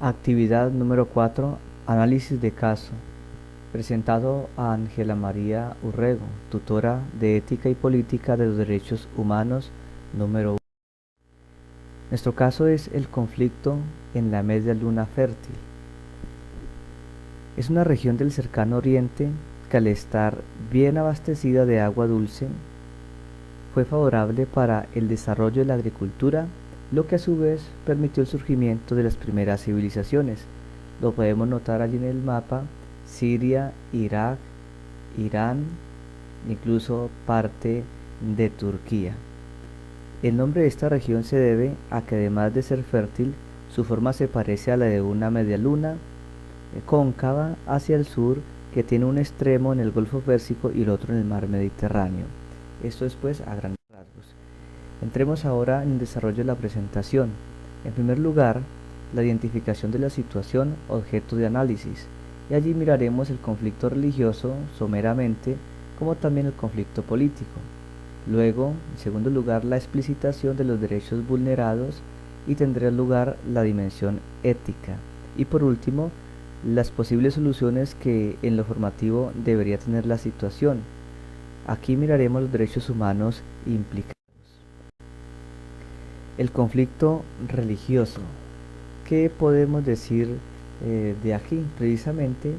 Actividad número 4. Análisis de caso. Presentado a Ángela María Urrego, tutora de Ética y Política de los Derechos Humanos número 1. Nuestro caso es el conflicto en la media luna fértil. Es una región del cercano oriente que, al estar bien abastecida de agua dulce, fue favorable para el desarrollo de la agricultura, lo que a su vez permitió el surgimiento de las primeras civilizaciones. Lo podemos notar allí en el mapa: Siria, Irak, Irán, incluso parte de Turquía. El nombre de esta región se debe a que, además de ser fértil, su forma se parece a la de una media luna cóncava hacia el sur, que tiene un extremo en el Golfo Pérsico y el otro en el mar Mediterráneo. Esto es pues a grandes rasgos. Entremos ahora en el desarrollo de la presentación. En primer lugar, la identificación de la situación objeto de análisis, y allí miraremos el conflicto religioso someramente, como también el conflicto político. Luego, en segundo lugar, la explicitación de los derechos vulnerados, y tendrá lugar la dimensión ética. Y por último, las posibles soluciones que en lo formativo debería tener la situación. Aquí miraremos los derechos humanos implicados. El conflicto religioso. ¿Qué podemos decir de aquí? Precisamente,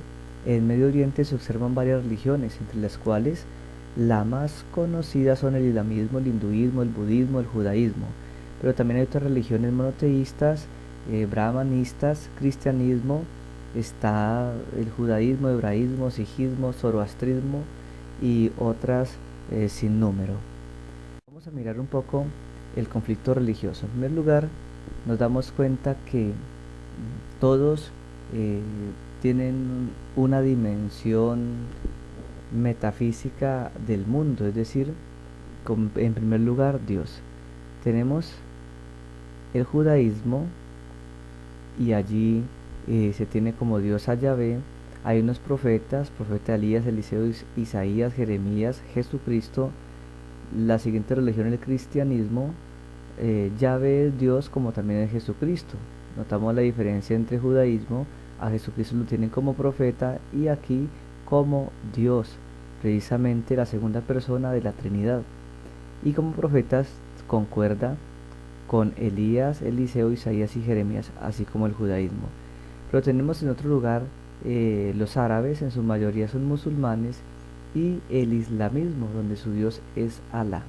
en Medio Oriente se observan varias religiones, entre las cuales la más conocida son el islamismo, el hinduismo, el budismo, el judaísmo, pero también hay otras religiones monoteístas, brahmanistas, cristianismo, está el judaísmo, hebraísmo, sijismo, zoroastrismo y otras sin número. Vamos a mirar un poco el conflicto religioso. En primer lugar, nos damos cuenta que todos tienen una dimensión metafísica del mundo, es decir, en primer lugar Dios. Tenemos el judaísmo, y allí se tiene como Dios a Yahvé. Hay unos profetas: profeta Elías, Eliseo, Isaías, Jeremías, Jesucristo. La siguiente religión es el cristianismo. Yahvé es Dios, como también es Jesucristo. Notamos la diferencia entre judaísmo: a Jesucristo lo tienen como profeta y aquí como Dios, precisamente la segunda persona de la Trinidad. Y como profetas concuerda con Elías, Eliseo, Isaías y Jeremías, así como el judaísmo. Pero tenemos en otro lugar los árabes, en su mayoría son musulmanes, y el islamismo, donde su Dios es Alá.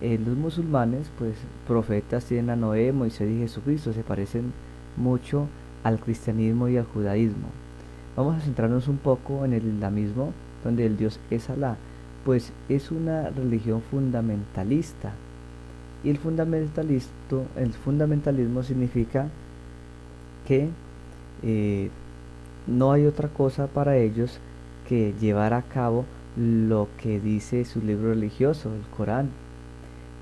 Los musulmanes, pues profetas tienen a Noé, Moisés y Jesucristo, se parecen mucho al cristianismo y al judaísmo. Vamos a centrarnos un poco en el islamismo, donde el Dios es Alá, pues es una religión fundamentalista. Y el fundamentalismo significa que no hay otra cosa para ellos que llevar a cabo lo que dice su libro religioso, el Corán.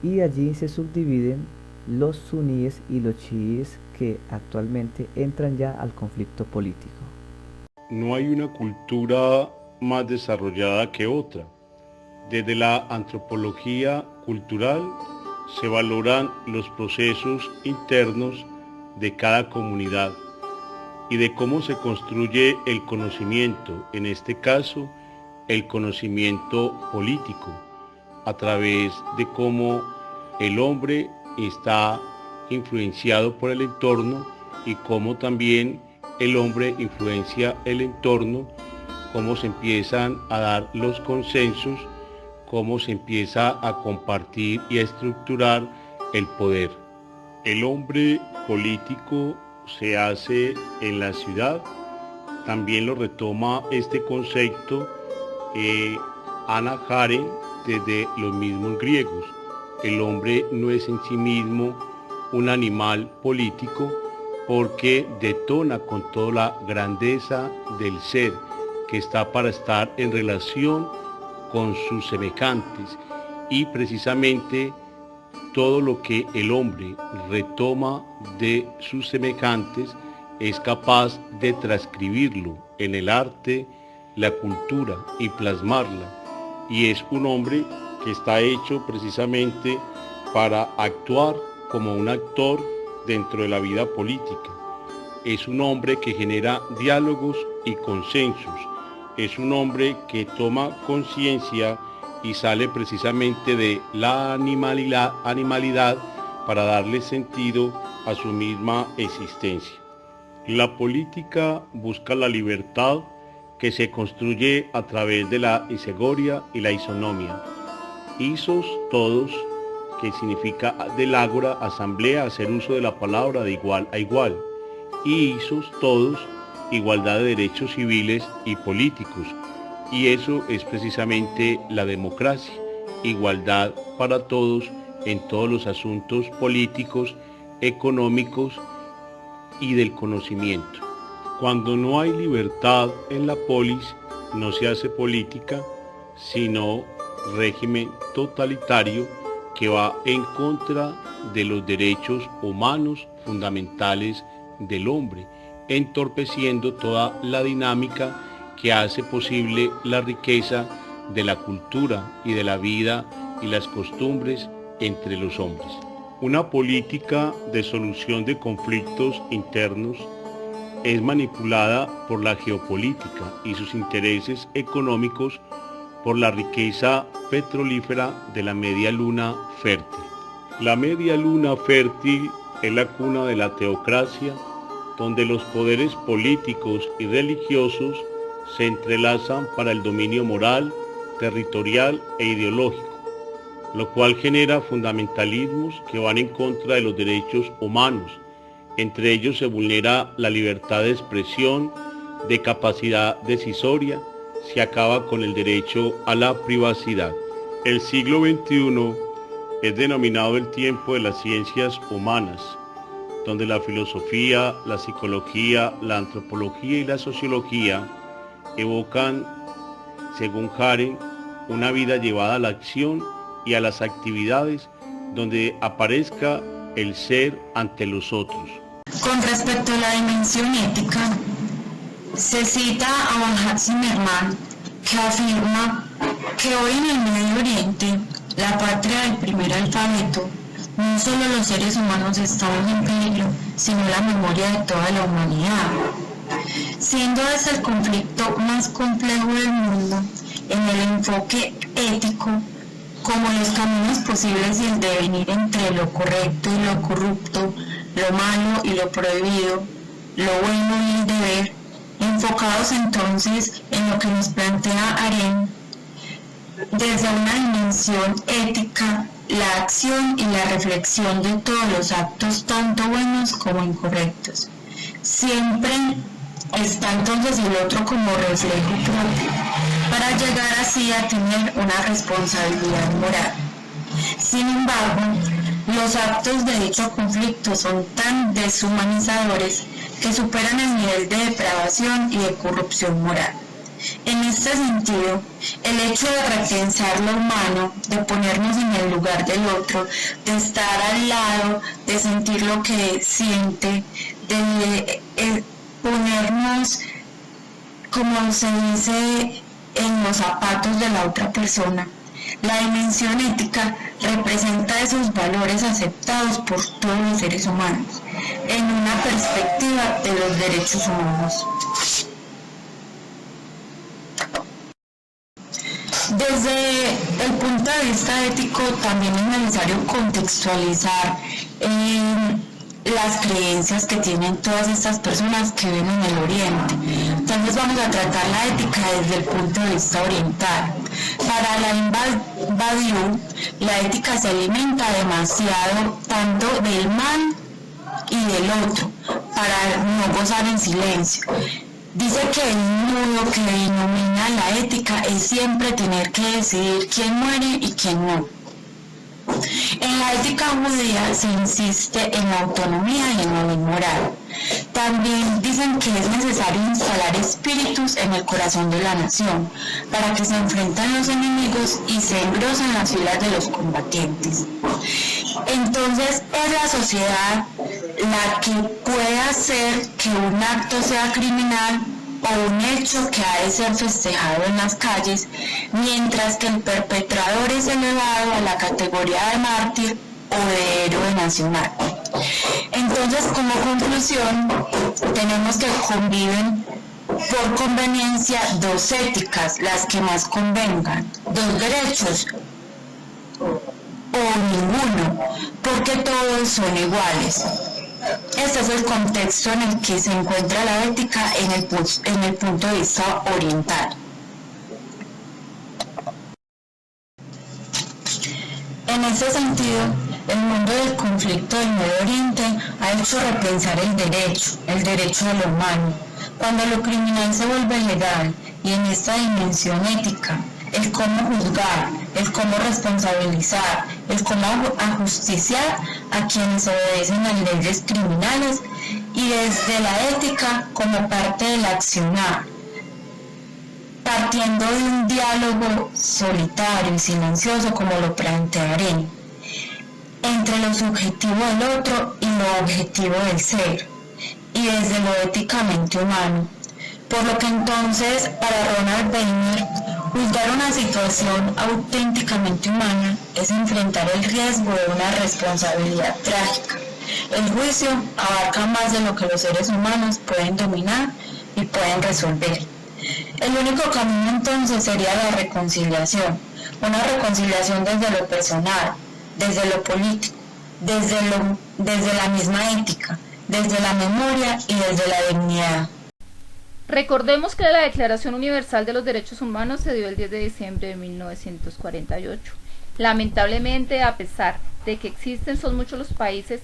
Y allí se subdividen los suníes y los chiíes, que actualmente entran ya al conflicto político. No hay una cultura más desarrollada que otra. Desde la antropología cultural se valoran los procesos internos de cada comunidad y de cómo se construye el conocimiento, en este caso el conocimiento político, a través de cómo el hombre está influenciado por el entorno y cómo también el hombre influencia el entorno, cómo se empiezan a dar los consensos, cómo se empieza a compartir y a estructurar el poder. El hombre político se hace en la ciudad. También lo retoma este concepto Hannah Arendt desde los mismos griegos. El hombre no es en sí mismo un animal político, porque detona con toda la grandeza del ser, que está para estar en relación con sus semejantes, y precisamente todo lo que el hombre retoma de sus semejantes es capaz de transcribirlo en el arte, la cultura y plasmarla. Y es un hombre que está hecho precisamente para actuar como un actor dentro de la vida política. es un hombre que genera diálogos y consensos. Es un hombre que toma conciencia y sale precisamente de la animalidad para darle sentido a su misma existencia. La política busca la libertad que se construye a través de la isegoria y la isonomia. Isos todos, que significa del ágora, asamblea, hacer uso de la palabra de igual a igual. Y isos todos, igualdad de derechos civiles y políticos. Y eso es precisamente la democracia, igualdad para todos en todos los asuntos políticos, económicos y del conocimiento. Cuando no hay libertad en la polis, no se hace política, sino régimen totalitario que va en contra de los derechos humanos fundamentales del hombre, entorpeciendo toda la dinámica que hace posible la riqueza de la cultura y de la vida y las costumbres entre los hombres. Una política de solución de conflictos internos es manipulada por la geopolítica y sus intereses económicos por la riqueza petrolífera de la media luna fértil. La media luna fértil es la cuna de la teocracia, donde los poderes políticos y religiosos se entrelazan para el dominio moral, territorial e ideológico, lo cual genera fundamentalismos que van en contra de los derechos humanos. Entre ellos se vulnera la libertad de expresión, de capacidad decisoria, se acaba con el derecho a la privacidad. El siglo XXI es denominado el tiempo de las ciencias humanas, donde la filosofía, la psicología, la antropología y la sociología evocan, según Haren, una vida llevada a la acción y a las actividades donde aparezca el ser ante los otros. Con respecto a la dimensión ética, se cita a Bajat Zimmerman, que afirma que hoy en el Medio Oriente, la patria del primer alfabeto, no solo los seres humanos estamos en peligro, sino la memoria de toda la humanidad. Siendo ese el conflicto más complejo del mundo, en el enfoque ético, como los caminos posibles y el devenir entre lo correcto y lo corrupto, lo malo y lo prohibido, lo bueno y el deber, enfocados entonces en lo que nos plantea Haren, desde una dimensión ética, la acción y la reflexión de todos los actos, tanto buenos como incorrectos. Siempre está entonces el otro como reflejo propio, para llegar así a tener una responsabilidad moral. Sin embargo, los actos de dicho conflicto son tan deshumanizadores que superan el nivel de depravación y de corrupción moral. En este sentido, el hecho de repensar lo humano, de ponernos en el lugar del otro, de estar al lado, de sentir lo que siente, de ponernos, como se dice, en los zapatos de la otra persona. La dimensión ética representa esos valores aceptados por todos los seres humanos, en una perspectiva de los derechos humanos. Desde el punto de vista ético, también es necesario contextualizar las creencias que tienen todas estas personas que viven en el Oriente. Entonces vamos a tratar la ética desde el punto de vista oriental. Para Alain Badiou, la ética se alimenta demasiado tanto del mal y del otro, para no gozar en silencio. Dice que el nudo que denomina la ética es siempre tener que decidir quién muere y quién no. En la ética judía se insiste en la autonomía y en la ley moral. También dicen que es necesario instalar espíritus en el corazón de la nación para que se enfrenten los enemigos y se engrosen las filas de los combatientes. Entonces es la sociedad la que puede hacer que un acto sea criminal o un hecho que ha de ser festejado en las calles, mientras que el perpetrador es elevado a la categoría de mártir o de héroe nacional. Entonces, como conclusión, tenemos que conviven por conveniencia dos éticas, las que más convengan, dos derechos o ninguno, porque todos son iguales. Este es el contexto en el que se encuentra la ética en el punto de vista oriental. En ese sentido, el mundo del conflicto del Medio Oriente ha hecho repensar el derecho de lo humano, cuando lo criminal se vuelve legal, y en esta dimensión ética, el cómo juzgar, el cómo responsabilizar, el cómo ajusticiar a quienes obedecen a leyes criminales, y desde la ética como parte del accionar, partiendo de un diálogo solitario y silencioso, como lo plantearé, entre lo subjetivo del otro y lo objetivo del ser, y desde lo éticamente humano. Por lo que entonces, para Ronald Weiner, juzgar una situación auténticamente humana es enfrentar el riesgo de una responsabilidad trágica. El juicio abarca más de lo que los seres humanos pueden dominar y pueden resolver. El único camino entonces sería la reconciliación, una reconciliación desde lo personal, desde lo político, desde la misma ética, desde la memoria y desde la dignidad. Recordemos que la Declaración Universal de los Derechos Humanos se dio el 10 de diciembre de 1948. Lamentablemente, a pesar de que existen, son muchos los países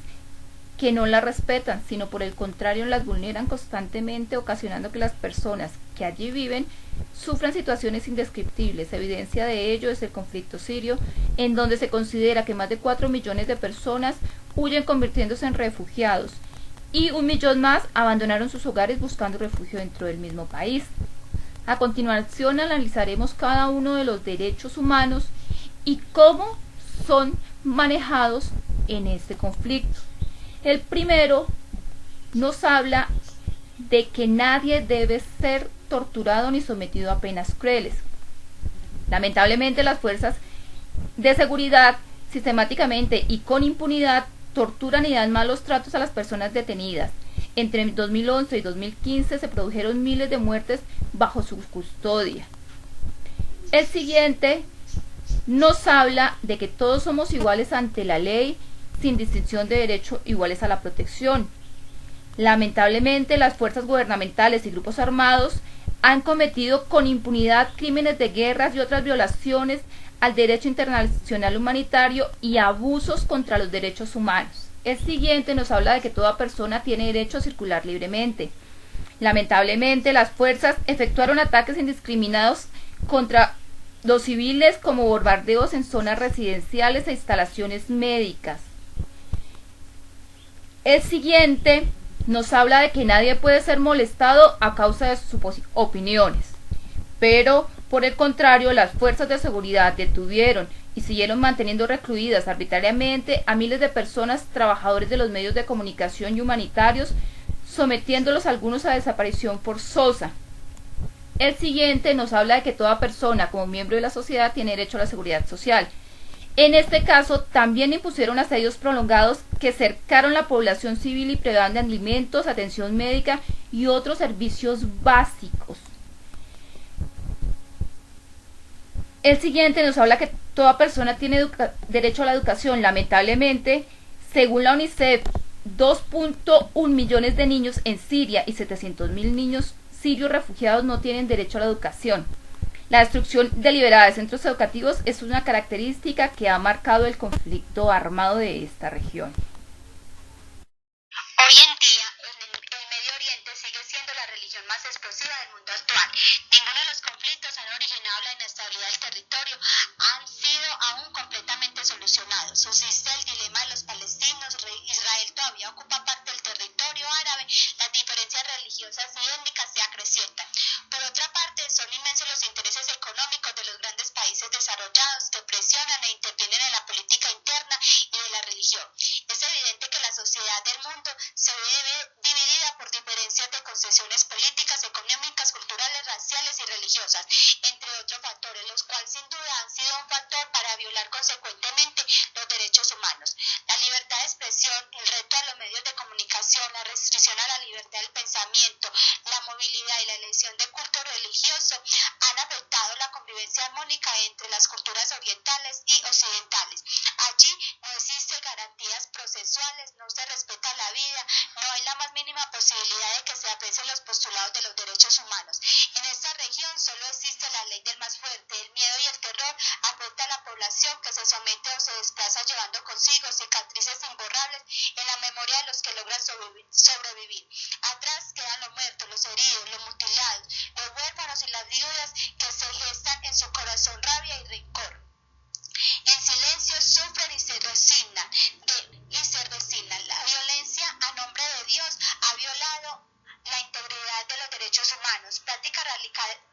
que no la respetan, sino por el contrario las vulneran constantemente, ocasionando que las personas que allí viven sufran situaciones indescriptibles. Evidencia de ello es el conflicto sirio, en donde se considera que más de 4 millones de personas huyen convirtiéndose en refugiados, y 1 millón más abandonaron sus hogares buscando refugio dentro del mismo país. A continuación analizaremos cada uno de los derechos humanos y cómo son manejados en este conflicto. El primero nos habla de que nadie debe ser torturado ni sometido a penas crueles. Lamentablemente, las fuerzas de seguridad sistemáticamente y con impunidad torturan y dan malos tratos a las personas detenidas. Entre 2011 y 2015 se produjeron miles de muertes bajo su custodia. El siguiente nos habla de que todos somos iguales ante la ley, sin distinción de derecho, iguales a la protección. Lamentablemente, las fuerzas gubernamentales y grupos armados han cometido con impunidad crímenes de guerra y otras violaciones al derecho internacional humanitario y abusos contra los derechos humanos. El siguiente nos habla de que toda persona tiene derecho a circular libremente. Lamentablemente, las fuerzas efectuaron ataques indiscriminados contra los civiles, como bombardeos en zonas residenciales e instalaciones médicas. El siguiente nos habla de que nadie puede ser molestado a causa de sus opiniones, pero por el contrario, las fuerzas de seguridad detuvieron y siguieron manteniendo recluidas arbitrariamente a miles de personas, trabajadores de los medios de comunicación y humanitarios, sometiéndolos algunos a desaparición forzosa. El siguiente nos habla de que toda persona como miembro de la sociedad tiene derecho a la seguridad social. En este caso, también impusieron asedios prolongados que cercaron la población civil y privaban de alimentos, atención médica y otros servicios básicos. El siguiente nos habla que toda persona tiene derecho a la educación. Lamentablemente, según la UNICEF, 2.1 millones de niños en Siria y 700.000 niños sirios refugiados no tienen derecho a la educación. La destrucción deliberada de centros educativos es una característica que ha marcado el conflicto armado de esta región. Hoy en día, el Medio Oriente sigue siendo la religión más explosiva del mundo actual. Ninguno de los conflictos han originado la inestabilidad del territorio, han sido aún completamente solucionados. Subsiste el dilema de los palestinos, Israel todavía ocupa parte del territorio árabe, las diferencias religiosas y étnicas se acrecientan. Por otra parte, son inmensos los intereses económicos de los grandes países desarrollados que presionan e intervienen en la política interna y de la religión. Es evidente que la sociedad del mundo se ve dividida por diferencias de concesiones políticas, económicas, culturales, raciales y religiosas, entre otros factores, los cuales sin duda han sido un factor para violar consecuentemente los derechos humanos. La libertad de expresión, el reto a oposición a la libertad del pensamiento, la movilidad y la elección de culto religioso han afectado la convivencia armónica entre las culturas orientales y occidentales. Allí no existen garantías procesuales, no se respeta la vida, no hay la más mínima posibilidad de que se aprecien los postulados de los derechos humanos. En esta región solo existe la ley del más fuerte. El miedo y el terror afecta a la población, que se somete o se desplaza llevando consigo cicatrices imborrables en la memoria de los que logran sobrevivir. Atrás quedan los muertos, los heridos, los mutilados, los huérfanos y las viudas que se gestan en su corazón rabia y rencor. En silencio sufren y se resignan. La violencia a nombre de Dios ha violado la integridad de los derechos humanos. Prácticas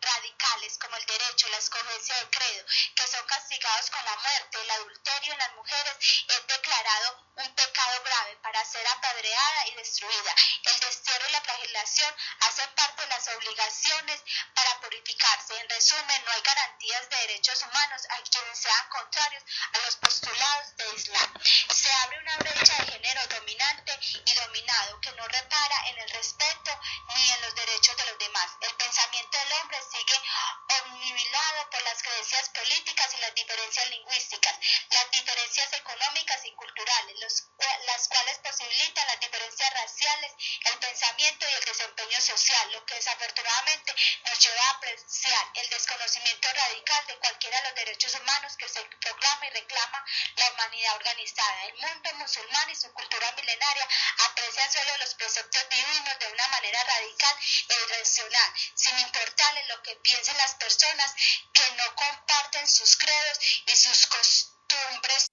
radicales como el derecho, la escogencia de credo, que son castigados con la muerte. El adulterio en las mujeres es declarado un pecado grave para ser apedreada y destruida. El destierro y la flagelación hacen parte de las obligaciones para purificarse. En resumen, no hay garantías de derechos humanos a quienes sean contrarios a los postulados de Islam. Se abre una brecha de género dominante y dominado que no repara en el respeto ni en los derechos de los demás. El pensamiento del hombre sigue obnubilado por las creencias políticas y las diferencias lingüísticas, las diferencias económicas y culturales, las cuales posibilitan las diferencias raciales, el pensamiento y el desempeño social, lo que desafortunadamente nos lleva a apreciar el desconocimiento radical de cualquiera de los derechos humanos que se proclama y reclama la humanidad organizada. El mundo musulmán y su cultura milenaria aprecian solo los preceptos divinos de una manera radical e irracional, sin importarles lo que piensen las personas que no comparten sus credos y sus costumbres